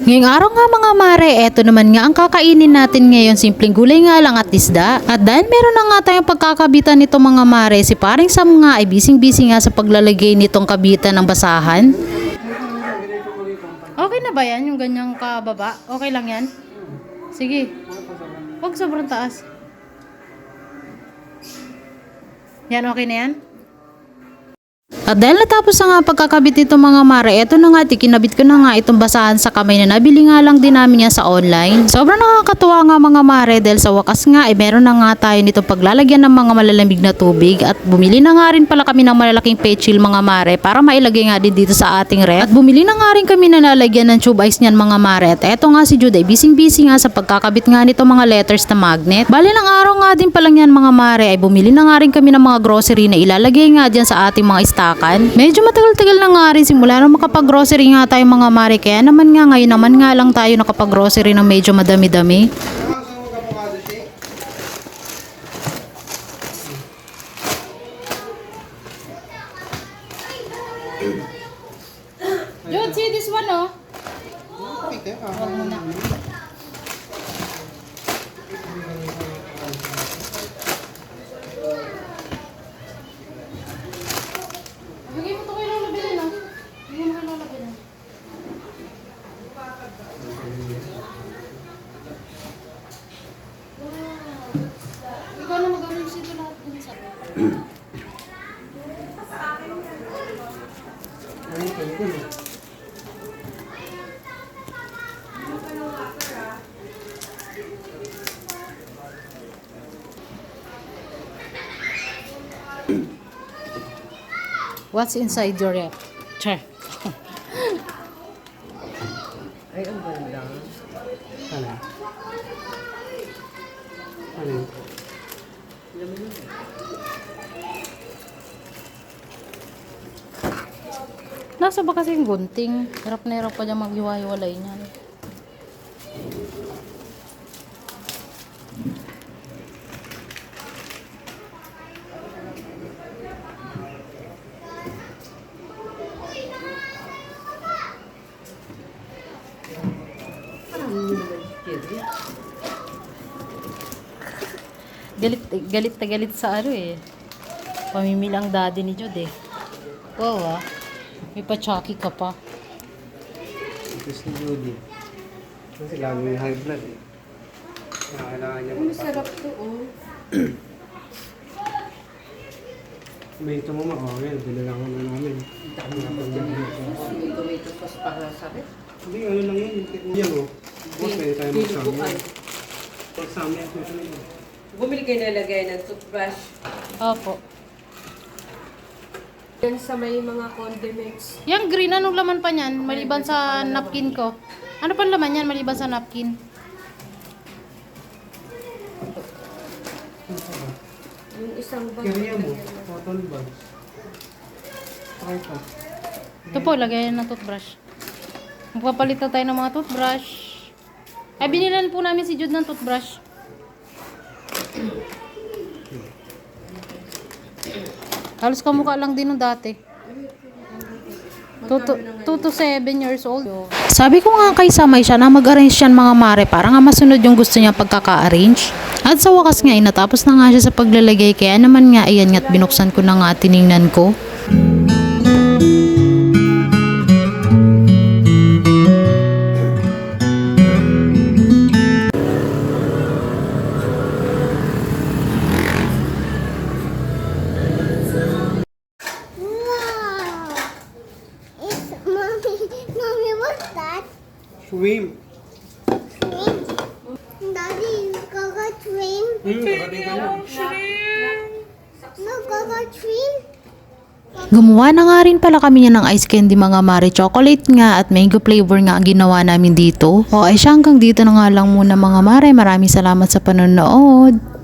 Ngayong araw nga mga mare, eto naman nga ang kakainin natin ngayon, simpleng gulay nga lang at isda. At dahil meron na nga tayong pagkakabitan nito mga mare, si paring Sam nga ay bising-busy nga sa paglalagay nitong kabitan ng basahan. Okay na ba yan, yung ganyang kababa? Okay lang yan? Sige. Huwag sobrang taas. Yan, okay na yan? At dahil natapos na nga pagkakabit nito mga mare, eto na nga, kinabit ko na nga itong basahan sa kamay na nabili nga lang din namin yan sa online. Sobrang nakakatuwa nga mga mare dahil sa wakas nga meron na nga tayo nitong paglalagyan ng mga malalamig na tubig at bumili na nga rin pala kami ng malalaking petchill mga mare para mailagay nga din dito sa ating ref. At bumili na nga rin kami na lalagyan ng tube ice niyan mga mare. At eto nga si Jude ay busy nga sa pagkakabit nga nito mga letters na magnet. Bali ng araw nga din pala yan mga mare ay bumili na nga rin kami ng mga grocery na ilalagay nga dyan sa ating mga stock. Medyo matagal-tagal na nga rin simula nung makapag-grocery nga tayo mga mare, kaya naman nga ngayon naman nga lang tayo nakapag-grocery ng medyo madami-dami. Jude, see this one oh. Huwag mo na. What's inside your rep? Char. Ay, ang ganda. Ano? Ano? Nasa ba kasi yung gunting? Hirap na hirap pa dyan maghiwa-hiwalay niyan. Galit na galit sa ano eh. Pamimili ang daddy ni Jude eh. Wow ah. May pa-chucky ka pa. Ito si Judy. Kasi lalo yung high blood eh. Kailangan niya Masarap to oh. May ito mo makawin. Dalalangan na namin. Hindi tomato sauce para sa rin. Hindi, ano lang yun. Yan o. Boss, pwede tayo magsama. Pagsama yan. Bumili kayo nalagay ng toothbrush. Opo. Yan sa may mga condiments. Yung green, anong laman pa niyan? Maliban sa napkin ko. Ano pa laman yan maliban sa napkin? Yung isang bag. Kaya mo. Cotton buds. Try pa. Ito po, lagayan ng toothbrush. Magpapalit na tayo ng mga toothbrush. Ay, binilan po namin si Jude ng toothbrush. 'Halos kamukha lang din nung dati. 2 to 7 years old. Sabi ko nga kay Samay siya na mag-arrange yan mga mare para nga masunod yung gusto niya pagkaka-arrange. At sa wakas nga natapos na nga siya sa paglalagay, kaya naman nga ayan nga't binuksan ko na nga at tiningnan ko. Mommy, what's that? Shrimp. Daddy, Gaga shrimp. Pagkating ka na. No, Gaga shrimp. Gumawa na nga rin pala kami niya ng ice candy mga mare, chocolate nga at mango flavor nga ang ginawa namin dito. O ay siya, hanggang dito na nga lang muna mga mare. Maraming salamat sa panonood.